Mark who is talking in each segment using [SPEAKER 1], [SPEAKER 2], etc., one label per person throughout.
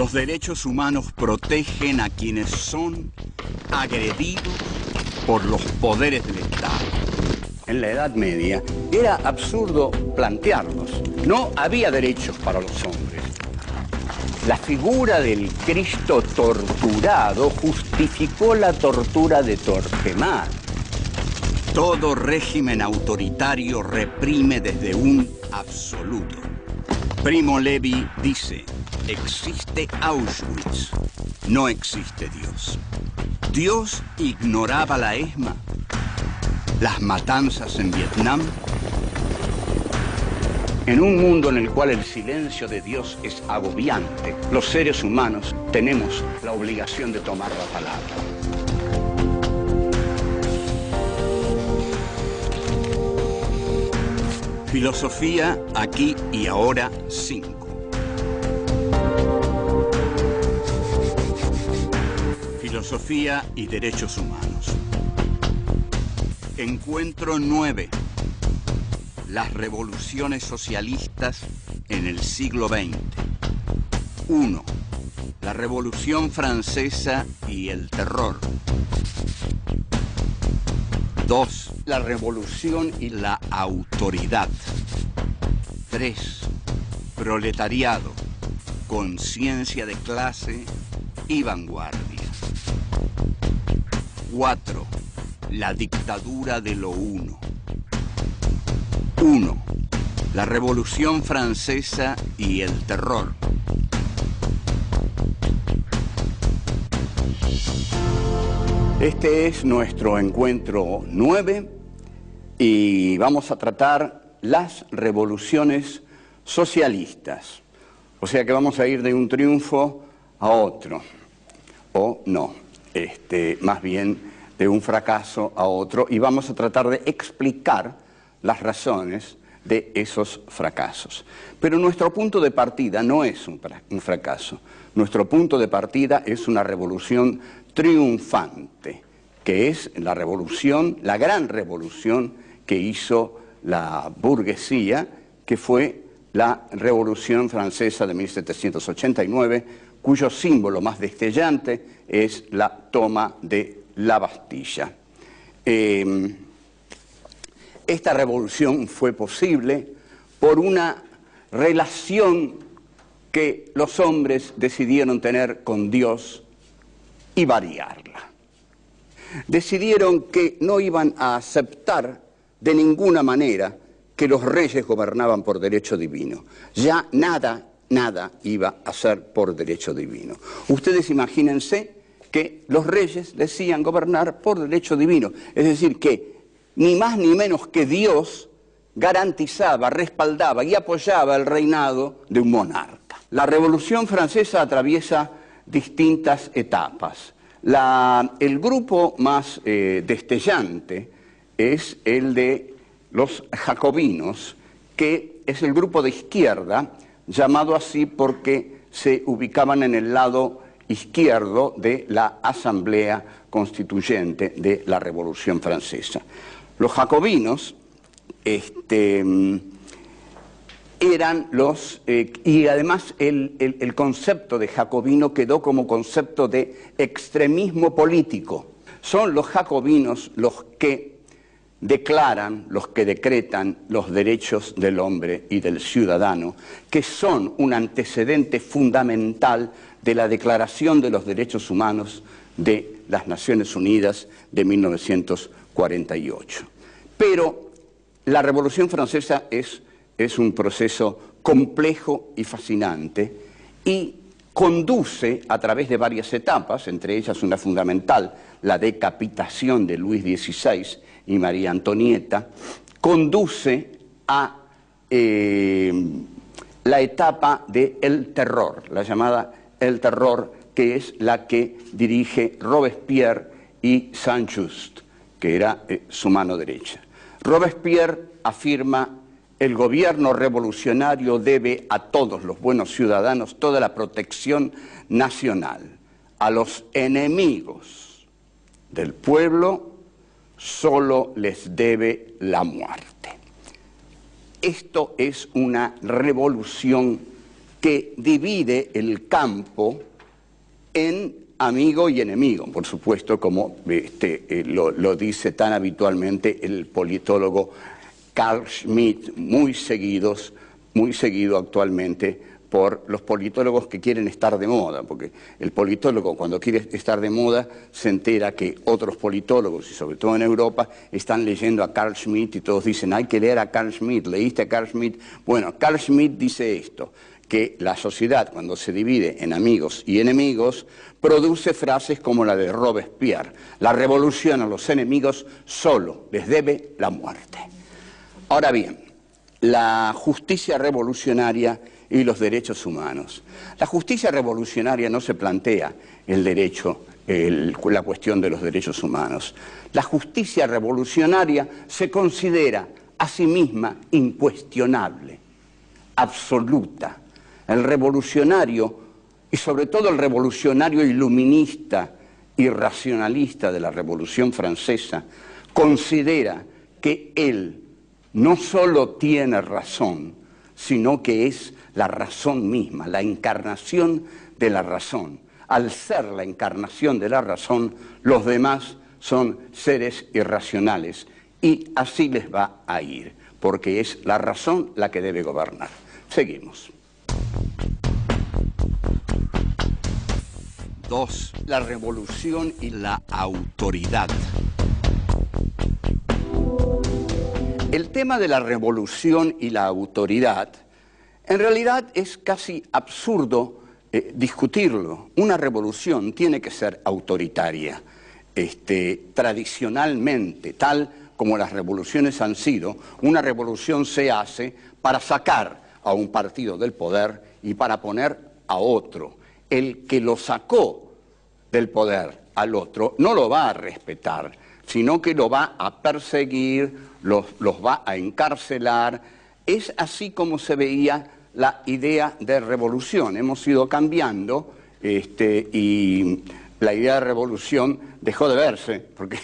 [SPEAKER 1] Los derechos humanos protegen a quienes son agredidos por los poderes del Estado. En la Edad Media era absurdo plantearlos. No había derechos para los hombres. La figura del Cristo torturado justificó la tortura de Torquemada. Todo régimen autoritario reprime desde un absoluto. Primo Levi dice: existe Auschwitz, no existe Dios. Dios ignoraba la ESMA, las matanzas en Vietnam. En un mundo en el cual el silencio de Dios es agobiante, los seres humanos tenemos la obligación de tomar la palabra. Filosofía aquí y ahora 5. Filosofía y derechos humanos. Encuentro 9. Las revoluciones socialistas en el siglo XX. 1. La Revolución Francesa y el terror. 2. La revolución y la autoridad. 3. Proletariado, conciencia de clase y vanguardia. 4. La dictadura de lo uno. 1. La Revolución Francesa y el terror. Este es nuestro encuentro 9 y vamos a tratar las revoluciones socialistas. O sea que vamos a ir de un triunfo a otro, o no, más bien de un fracaso a otro, y vamos a tratar de explicar las razones de esos fracasos. Pero nuestro punto de partida no es un fracaso. Nuestro punto de partida es una revolución triunfante, que es la revolución, la gran revolución que hizo la burguesía, que fue la Revolución Francesa de 1789, cuyo símbolo más destellante es la toma de la Bastilla. Esta revolución fue posible por una relación que los hombres decidieron tener con Dios y variarla. Decidieron que no iban a aceptar de ninguna manera que los reyes gobernaban por derecho divino. Ya nada iba a ser por derecho divino. Ustedes imagínense que los reyes decían gobernar por derecho divino, es decir, que ni más ni menos que Dios garantizaba, respaldaba y apoyaba el reinado de un monarca. La Revolución Francesa atraviesa distintas etapas. El grupo más destellante es el de los jacobinos, que es el grupo de izquierda, llamado así porque se ubicaban en el lado izquierdo de la Asamblea Constituyente de la Revolución Francesa. Los jacobinos eran y además el concepto de jacobino quedó como concepto de extremismo político. Son los jacobinos los que declaran, los que decretan los derechos del hombre y del ciudadano, que son un antecedente fundamental de la Declaración de los Derechos Humanos de las Naciones Unidas de 1948. Pero la Revolución Francesa es un proceso complejo y fascinante y conduce a través de varias etapas, entre ellas una fundamental, la decapitación de Luis XVI y María Antonieta, conduce a la etapa del terror, la llamada el terror, que es la que dirige Robespierre y Saint-Just, que era su mano derecha. Robespierre afirma: el gobierno revolucionario debe a todos los buenos ciudadanos toda la protección nacional. A los enemigos del pueblo solo les debe la muerte. Esto es una revolución que divide el campo en amigo y enemigo, por supuesto, como lo dice tan habitualmente el politólogo Carl Schmitt, muy seguido actualmente por los politólogos que quieren estar de moda, porque el politólogo cuando quiere estar de moda se entera que otros politólogos, y sobre todo en Europa, están leyendo a Carl Schmitt y todos dicen, hay que leer a Carl Schmitt, ¿leíste a Carl Schmitt? Bueno, Carl Schmitt dice esto, que la sociedad cuando se divide en amigos y enemigos produce frases como la de Robespierre, la revolución a los enemigos solo les debe la muerte. Ahora bien, la justicia revolucionaria y los derechos humanos. La justicia revolucionaria no se plantea el derecho, la cuestión de los derechos humanos. La justicia revolucionaria se considera a sí misma incuestionable, absoluta. El revolucionario, y sobre todo el revolucionario iluminista y racionalista de la Revolución Francesa, considera que él no solo tiene razón, sino que es la razón misma, la encarnación de la razón. Al ser la encarnación de la razón, los demás son seres irracionales y así les va a ir, porque es la razón la que debe gobernar. Seguimos. 2. La revolución y la autoridad. El tema de la revolución y la autoridad, en realidad es casi absurdo discutirlo. Una revolución tiene que ser autoritaria. Tradicionalmente, tal como las revoluciones han sido, una revolución se hace para sacar a un partido del poder y para poner a otro. El que lo sacó del poder al otro no lo va a respetar, sino que lo va a perseguir, los va a encarcelar. Es así como se veía la idea de revolución. Hemos ido cambiando y la idea de revolución dejó de verse, porque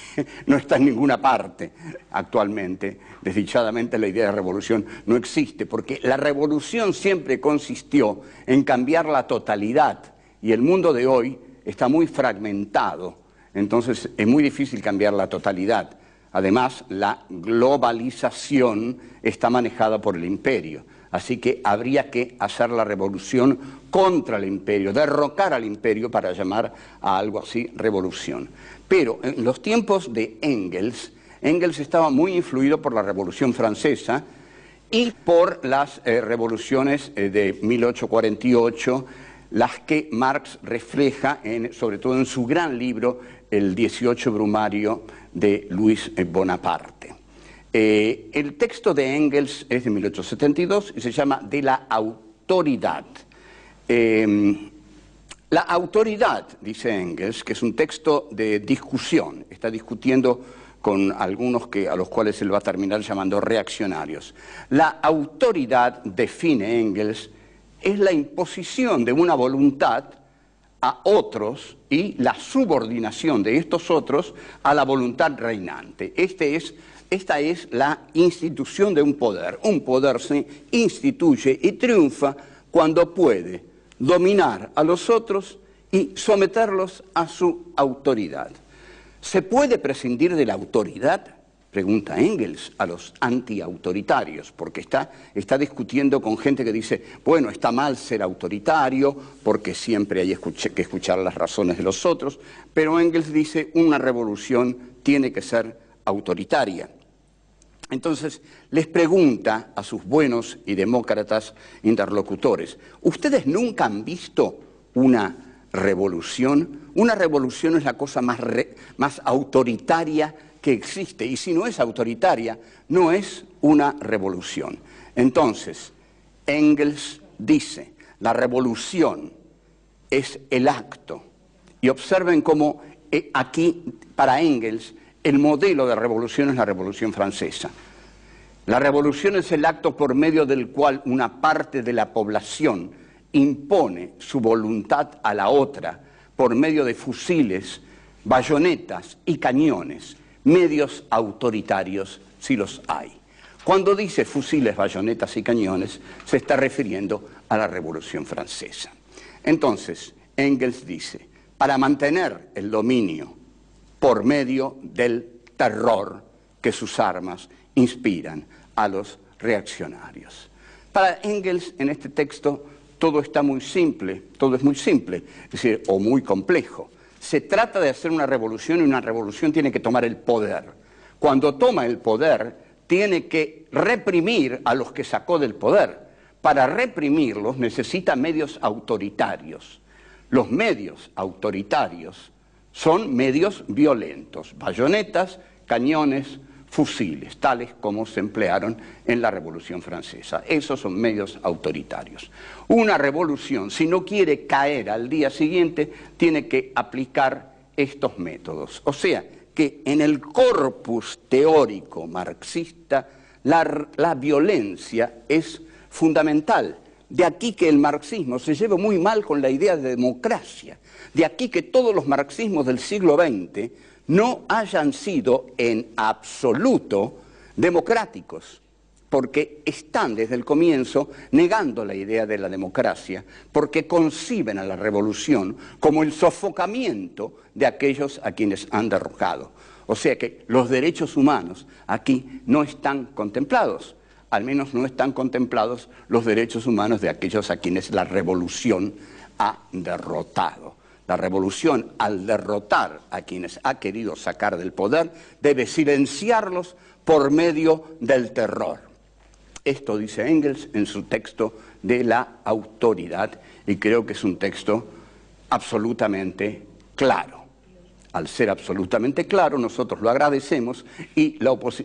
[SPEAKER 1] no está en ninguna parte actualmente. Desdichadamente la idea de revolución no existe, porque la revolución siempre consistió en cambiar la totalidad, y el mundo de hoy está muy fragmentado, entonces es muy difícil cambiar la totalidad. Además, la globalización está manejada por el imperio, así que habría que hacer la revolución contra el imperio, derrocar al imperio para llamar a algo así revolución. Pero en los tiempos de Engels estaba muy influido por la Revolución Francesa y por las revoluciones de 1848, las que Marx refleja, sobre todo en su gran libro, el 18 Brumario de Luis Bonaparte. El texto de Engels es de 1872 y se llama De la autoridad. La autoridad, dice Engels, que es un texto de discusión, está discutiendo con algunos a los cuales él va a terminar llamando reaccionarios. La autoridad, define Engels, es la imposición de una voluntad a otros y la subordinación de estos otros a la voluntad reinante. Esta es la institución de un poder. Un poder se instituye y triunfa cuando puede dominar a los otros y someterlos a su autoridad. ¿Se puede prescindir de la autoridad? Pregunta Engels a los antiautoritarios, porque está discutiendo con gente que dice, bueno, está mal ser autoritario, porque siempre hay que escuchar las razones de los otros, pero Engels dice, una revolución tiene que ser autoritaria. Entonces, les pregunta a sus buenos y demócratas interlocutores, ¿ustedes nunca han visto una revolución? Una revolución es la cosa más autoritaria que existe, y si no es autoritaria, no es una revolución. Entonces, Engels dice, la revolución es el acto, y observen cómo aquí, para Engels, el modelo de revolución es la Revolución Francesa. La revolución es el acto por medio del cual una parte de la población impone su voluntad a la otra por medio de fusiles, bayonetas y cañones, medios autoritarios si los hay. Cuando dice fusiles, bayonetas y cañones, se está refiriendo a la Revolución Francesa. Entonces, Engels dice, para mantener el dominio por medio del terror que sus armas inspiran a los reaccionarios. Para Engels, en este texto, todo está muy simple, todo es muy simple, es decir, o muy complejo. Se trata de hacer una revolución y una revolución tiene que tomar el poder. Cuando toma el poder, tiene que reprimir a los que sacó del poder. Para reprimirlos necesita medios autoritarios. Los medios autoritarios son medios violentos, bayonetas, cañones, fusiles, tales como se emplearon en la Revolución Francesa. Esos son medios autoritarios. Una revolución, si no quiere caer al día siguiente, tiene que aplicar estos métodos. O sea, que en el corpus teórico marxista la violencia es fundamental. De aquí que el marxismo se lleve muy mal con la idea de democracia. De aquí que todos los marxismos del siglo XX no hayan sido en absoluto democráticos, porque están desde el comienzo negando la idea de la democracia, porque conciben a la revolución como el sofocamiento de aquellos a quienes han derrocado. O sea que los derechos humanos aquí no están contemplados, al menos no están contemplados los derechos humanos de aquellos a quienes la revolución ha derrotado. La revolución, al derrotar a quienes ha querido sacar del poder, debe silenciarlos por medio del terror. Esto dice Engels en su texto de la autoridad, y creo que es un texto absolutamente claro. Al ser absolutamente claro, nosotros lo agradecemos, y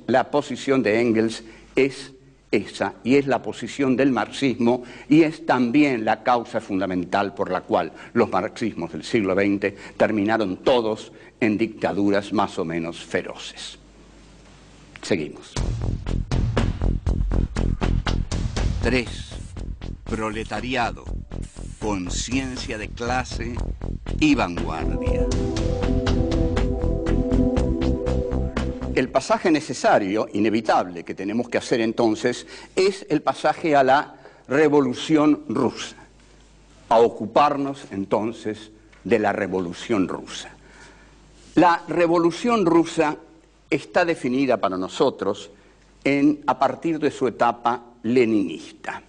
[SPEAKER 1] la posición de Engels es esa, y es la posición del marxismo, y es también la causa fundamental por la cual los marxismos del siglo XX terminaron todos en dictaduras más o menos feroces. Seguimos. 3. Proletariado, conciencia de clase y vanguardia. El pasaje necesario, inevitable, que tenemos que hacer entonces, es el pasaje a la Revolución Rusa, a ocuparnos entonces de la Revolución Rusa. La Revolución Rusa está definida para nosotros a partir de su etapa leninista.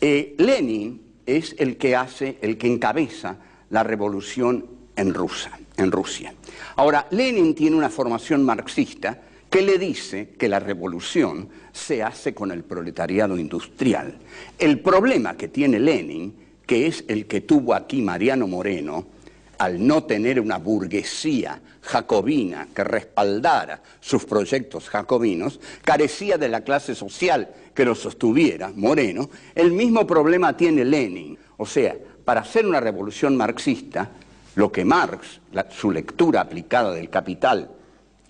[SPEAKER 1] Lenin es el que encabeza la revolución en Rusia. Ahora, Lenin tiene una formación marxista que le dice que la revolución se hace con el proletariado industrial. El problema que tiene Lenin, que es el que tuvo aquí Mariano Moreno, al no tener una burguesía jacobina que respaldara sus proyectos jacobinos, carecía de la clase social que lo sostuviera, Moreno. El mismo problema tiene Lenin. O sea, para hacer una revolución marxista, lo que Marx, su lectura aplicada del Capital,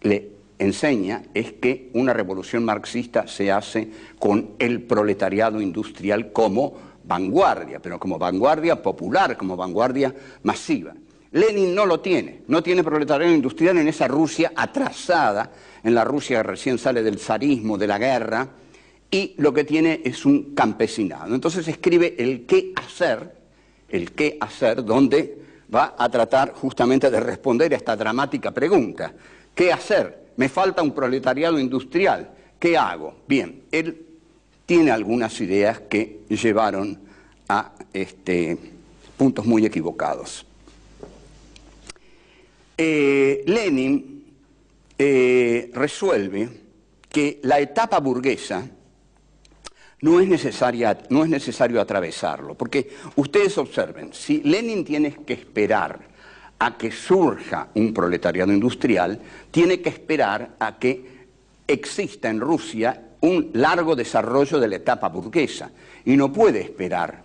[SPEAKER 1] le enseña es que una revolución marxista se hace con el proletariado industrial como vanguardia, pero como vanguardia popular, como vanguardia masiva. Lenin no lo tiene, no tiene proletariado industrial en esa Rusia atrasada, en la Rusia que recién sale del zarismo, de la guerra, y lo que tiene es un campesinado. Entonces escribe el qué hacer, donde va a tratar justamente de responder a esta dramática pregunta. ¿Qué hacer? Me falta un proletariado industrial. ¿Qué hago? Bien, él tiene algunas ideas que llevaron a puntos muy equivocados. Lenin resuelve que la etapa burguesa no es necesario atravesarlo, porque ustedes observen, si Lenin tiene que esperar a que surja un proletariado industrial, tiene que esperar a que exista en Rusia un largo desarrollo de la etapa burguesa, y no puede esperar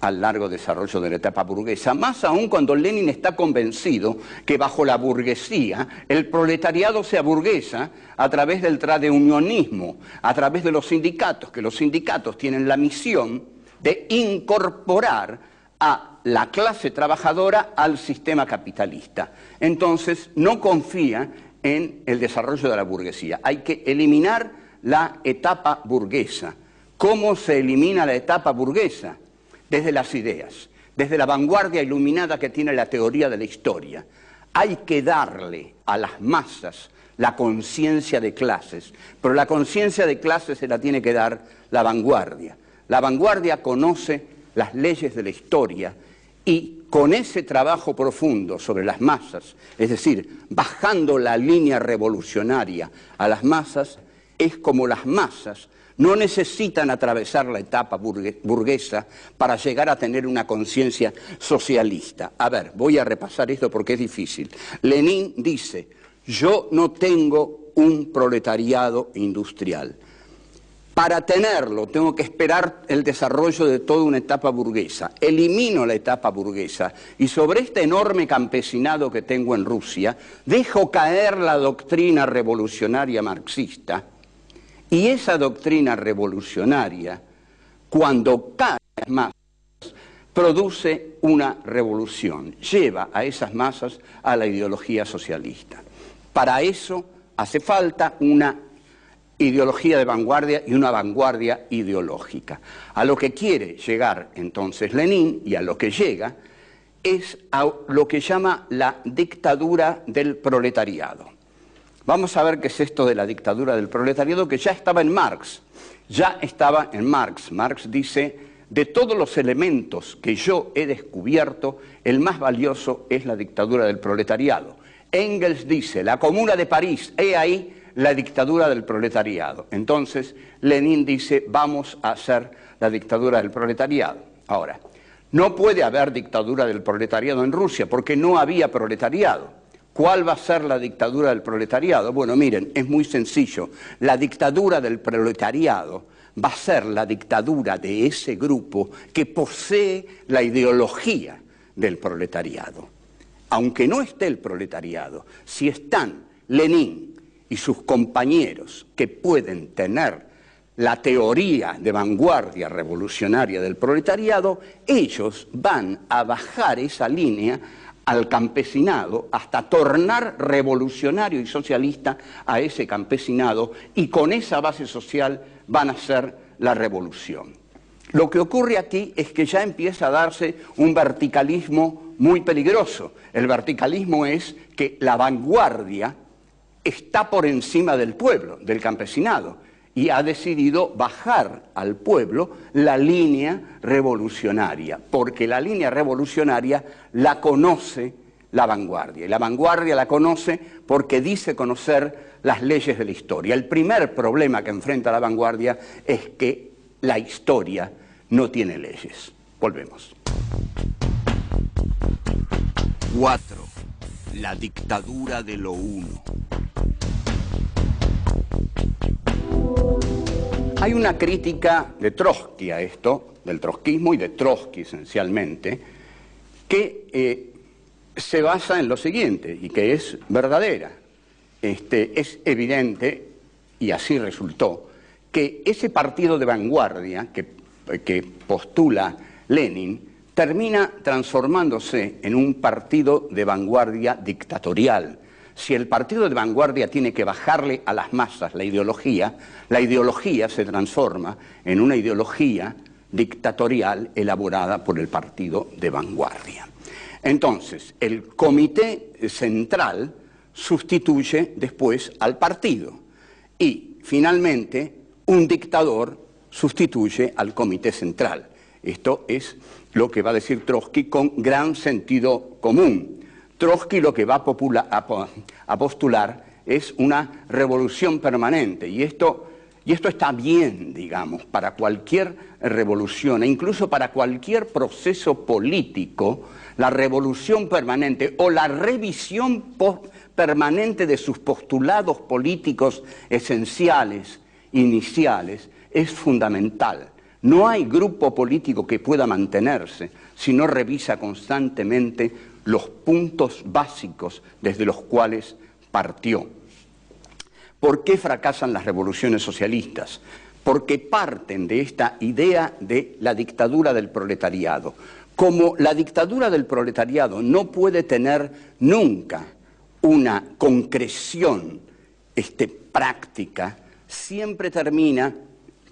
[SPEAKER 1] al largo desarrollo de la etapa burguesa, más aún cuando Lenin está convencido que bajo la burguesía el proletariado se aburguesa a través del tradeunionismo, a través de los sindicatos, que los sindicatos tienen la misión de incorporar a la clase trabajadora al sistema capitalista. Entonces no confía en el desarrollo de la burguesía. Hay que eliminar la etapa burguesa. ¿Cómo se elimina la etapa burguesa? Desde las ideas, desde la vanguardia iluminada que tiene la teoría de la historia. Hay que darle a las masas la conciencia de clases, pero la conciencia de clases se la tiene que dar la vanguardia. La vanguardia conoce las leyes de la historia y con ese trabajo profundo sobre las masas, es decir, bajando la línea revolucionaria a las masas, es como las masas no necesitan atravesar la etapa burguesa para llegar a tener una conciencia socialista. A ver, voy a repasar esto porque es difícil. Lenin dice, yo no tengo un proletariado industrial. Para tenerlo tengo que esperar el desarrollo de toda una etapa burguesa. Elimino la etapa burguesa y sobre este enorme campesinado que tengo en Rusia, dejo caer la doctrina revolucionaria marxista. Y esa doctrina revolucionaria, cuando cae en las masas, produce una revolución, lleva a esas masas a la ideología socialista. Para eso hace falta una ideología de vanguardia y una vanguardia ideológica. A lo que quiere llegar entonces Lenin y a lo que llega es a lo que llama la dictadura del proletariado. Vamos a ver qué es esto de la dictadura del proletariado, que ya estaba en Marx. Ya estaba en Marx. Marx dice, de todos los elementos que yo he descubierto, el más valioso es la dictadura del proletariado. Engels dice, la Comuna de París, he ahí la dictadura del proletariado. Entonces, Lenin dice, vamos a hacer la dictadura del proletariado. Ahora, no puede haber dictadura del proletariado en Rusia, porque no había proletariado. ¿Cuál va a ser la dictadura del proletariado? Bueno, miren, es muy sencillo. La dictadura del proletariado va a ser la dictadura de ese grupo que posee la ideología del proletariado. Aunque no esté el proletariado, si están Lenin y sus compañeros que pueden tener la teoría de vanguardia revolucionaria del proletariado, ellos van a bajar esa línea al campesinado hasta tornar revolucionario y socialista a ese campesinado y con esa base social van a hacer la revolución. Lo que ocurre aquí es que ya empieza a darse un verticalismo muy peligroso. El verticalismo es que la vanguardia está por encima del pueblo, del campesinado, y ha decidido bajar al pueblo la línea revolucionaria, porque la línea revolucionaria la conoce la vanguardia, y la vanguardia la conoce porque dice conocer las leyes de la historia. El primer problema que enfrenta la vanguardia es que la historia no tiene leyes. Volvemos. 4. La dictadura de lo uno. Hay una crítica de Trotsky a esto, del trotskismo y de Trotsky esencialmente, que se basa en lo siguiente y que es verdadera. Es evidente, y así resultó, que ese partido de vanguardia que postula Lenin termina transformándose en un partido de vanguardia dictatorial. Si el partido de vanguardia tiene que bajarle a las masas la ideología se transforma en una ideología dictatorial elaborada por el partido de vanguardia. Entonces, el comité central sustituye después al partido y, finalmente, un dictador sustituye al comité central. Esto es lo que va a decir Trotsky con gran sentido común. Trotsky lo que va a postular es una revolución permanente y esto está bien, digamos, para cualquier revolución e incluso para cualquier proceso político. La revolución permanente o la revisión permanente de sus postulados políticos esenciales, iniciales, es fundamental. No hay grupo político que pueda mantenerse si no revisa constantemente los puntos básicos desde los cuales partió. ¿Por qué fracasan las revoluciones socialistas? Porque parten de esta idea de la dictadura del proletariado. Como la dictadura del proletariado no puede tener nunca una concreción práctica, siempre termina,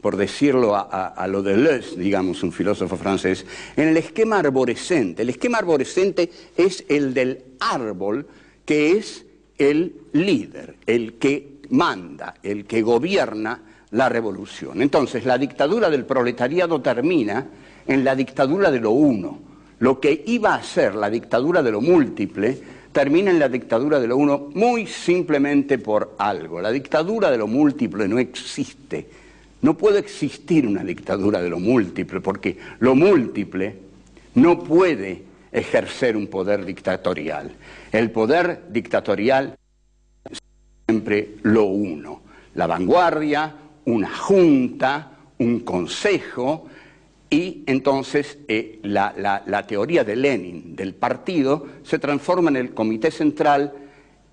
[SPEAKER 1] por decirlo a lo de Deleuze, digamos, un filósofo francés, en el esquema arborescente. El esquema arborescente es el del árbol, que es el líder, el que manda, el que gobierna la revolución. Entonces, la dictadura del proletariado termina en la dictadura de lo uno. Lo que iba a ser la dictadura de lo múltiple termina en la dictadura de lo uno muy simplemente por algo. La dictadura de lo múltiple no existe. No puede existir una dictadura de lo múltiple, porque lo múltiple no puede ejercer un poder dictatorial. El poder dictatorial es siempre lo uno. La vanguardia, una junta, un consejo, y entonces la teoría de Lenin del partido se transforma en el comité central.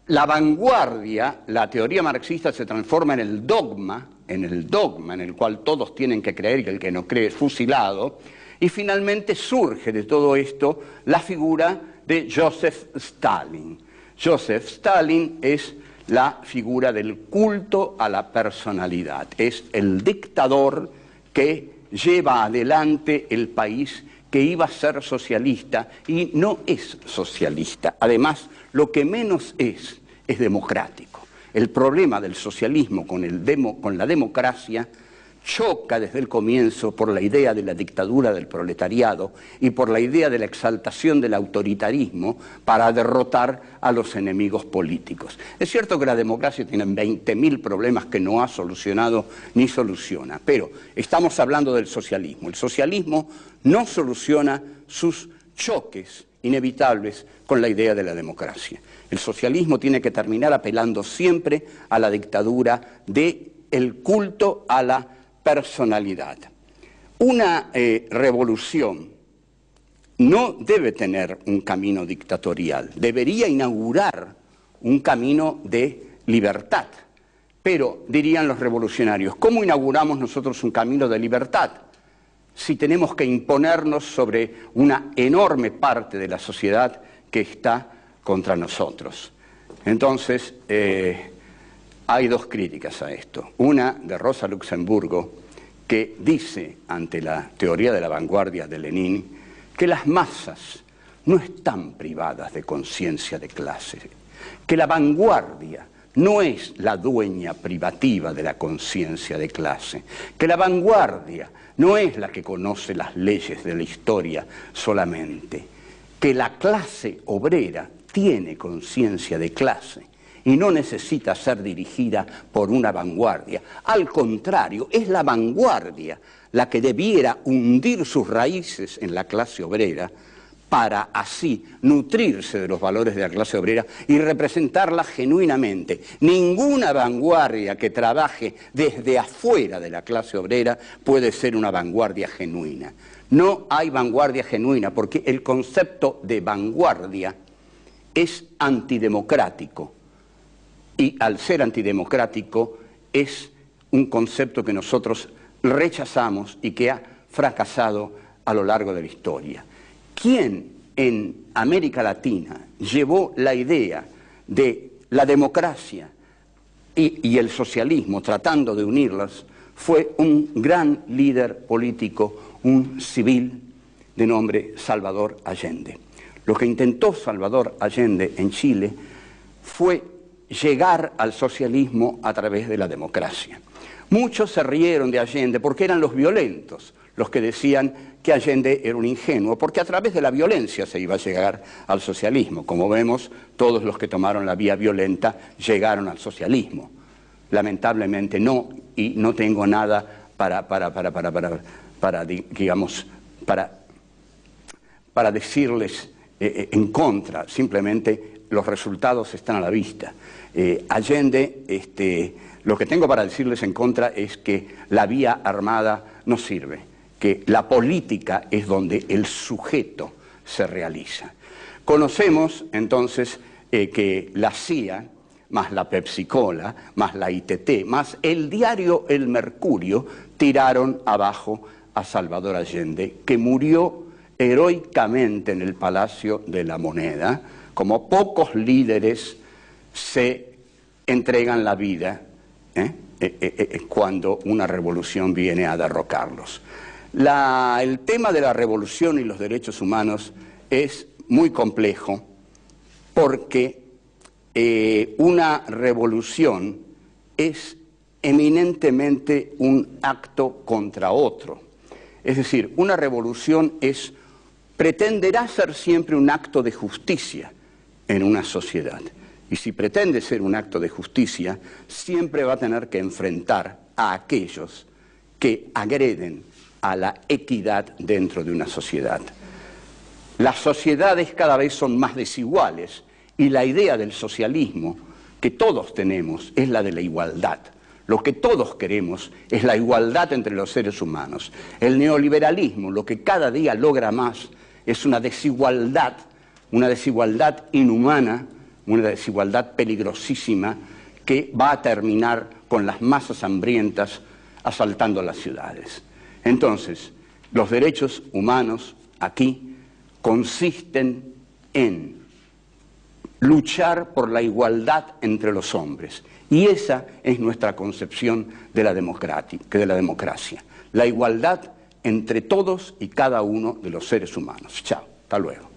[SPEAKER 1] La vanguardia, la teoría marxista, se transforma en el dogma en el cual todos tienen que creer y que el que no cree es fusilado, y finalmente surge de todo esto la figura de Joseph Stalin. Joseph Stalin es la figura del culto a la personalidad, es el dictador que lleva adelante el país, que iba a ser socialista y no es socialista. Además, lo que menos es democrático. El problema del socialismo con la democracia choca desde el comienzo por la idea de la dictadura del proletariado y por la idea de la exaltación del autoritarismo para derrotar a los enemigos políticos. Es cierto que la democracia tiene 20.000 problemas que no ha solucionado ni soluciona, pero estamos hablando del socialismo. El socialismo no soluciona sus choques inevitables con la idea de la democracia. El socialismo tiene que terminar apelando siempre a la dictadura del culto a la personalidad. Una revolución no debe tener un camino dictatorial, debería inaugurar un camino de libertad. Pero, dirían los revolucionarios, ¿cómo inauguramos nosotros un camino de libertad si tenemos que imponernos sobre una enorme parte de la sociedad que está contra nosotros? Entonces, hay dos críticas a esto. Una de Rosa Luxemburgo, que dice, ante la teoría de la vanguardia de Lenin, que las masas no están privadas de conciencia de clase, que la vanguardia no es la dueña privativa de la conciencia de clase, que la vanguardia no es la que conoce las leyes de la historia solamente, que la clase obrera tiene conciencia de clase y no necesita ser dirigida por una vanguardia. Al contrario, es la vanguardia la que debiera hundir sus raíces en la clase obrera para así nutrirse de los valores de la clase obrera y representarla genuinamente. Ninguna vanguardia que trabaje desde afuera de la clase obrera puede ser una vanguardia genuina. No hay vanguardia genuina porque el concepto de vanguardia es antidemocrático y al ser antidemocrático es un concepto que nosotros rechazamos y que ha fracasado a lo largo de la historia. ¿Quién en América Latina llevó la idea de la democracia y el socialismo tratando de unirlas? Fue un gran líder político, un civil de nombre Salvador Allende. Lo que intentó Salvador Allende en Chile fue llegar al socialismo a través de la democracia. Muchos se rieron de Allende porque eran los violentos los que decían que Allende era un ingenuo, porque a través de la violencia se iba a llegar al socialismo. Como vemos, todos los que tomaron la vía violenta llegaron al socialismo. Lamentablemente no, y no tengo nada para decirles en contra, simplemente los resultados están a la vista. Allende, lo que tengo para decirles en contra es que la vía armada no sirve, que la política es donde el sujeto se realiza. Conocemos entonces que la CIA, más la Pepsi-Cola, más la ITT, más el diario El Mercurio, tiraron abajo a Salvador Allende, que murió heroicamente en el Palacio de la Moneda, como pocos líderes se entregan la vida cuando una revolución viene a derrocarlos. El tema de la revolución y los derechos humanos es muy complejo porque una revolución es eminentemente un acto contra otro. Es decir, una revolución pretenderá ser siempre un acto de justicia en una sociedad. Y si pretende ser un acto de justicia, siempre va a tener que enfrentar a aquellos que agreden a la equidad dentro de una sociedad. Las sociedades cada vez son más desiguales y la idea del socialismo que todos tenemos es la de la igualdad. Lo que todos queremos es la igualdad entre los seres humanos. El neoliberalismo lo que cada día logra más es una desigualdad inhumana, una desigualdad peligrosísima que va a terminar con las masas hambrientas asaltando las ciudades. Entonces, los derechos humanos aquí consisten en luchar por la igualdad entre los hombres. Y esa es nuestra concepción de la democracia. La igualdad entre todos y cada uno de los seres humanos. Chao, hasta luego.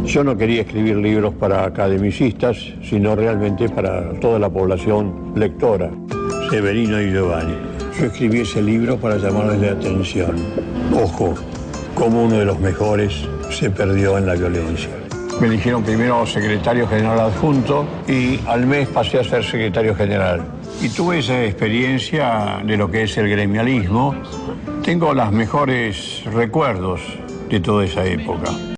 [SPEAKER 2] Yo no quería escribir libros para academicistas, sino realmente para toda la población lectora. Severino y Giovanni. Yo escribí ese libro para llamarles la atención. Ojo, como uno de los mejores se perdió en la violencia. Me eligieron primero secretario general adjunto y al mes pasé a ser secretario general. Y tuve esa experiencia de lo que es el gremialismo. Tengo los mejores recuerdos de toda esa época.